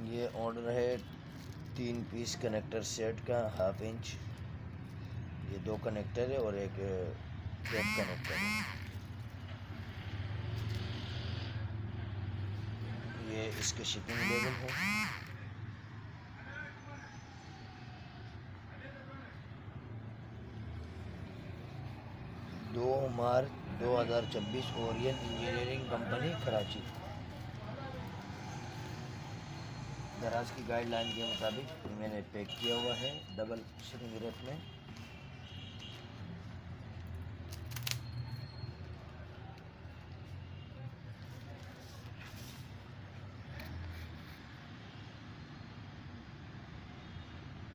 ये ऑर्डर है 3 piece connector set का 1/2 इंच। ये 2 कनेक्टर है और एक कैप कनेक्टर है। ये इसके शिपिंग लेवल है। दो मार्च 2024 ओरियन इंजीनियरिंग कंपनी कराची। दराज की गाइडलाइन के मुताबिक मैंने पैक किया हुआ है डबल शिपिंग रैप में।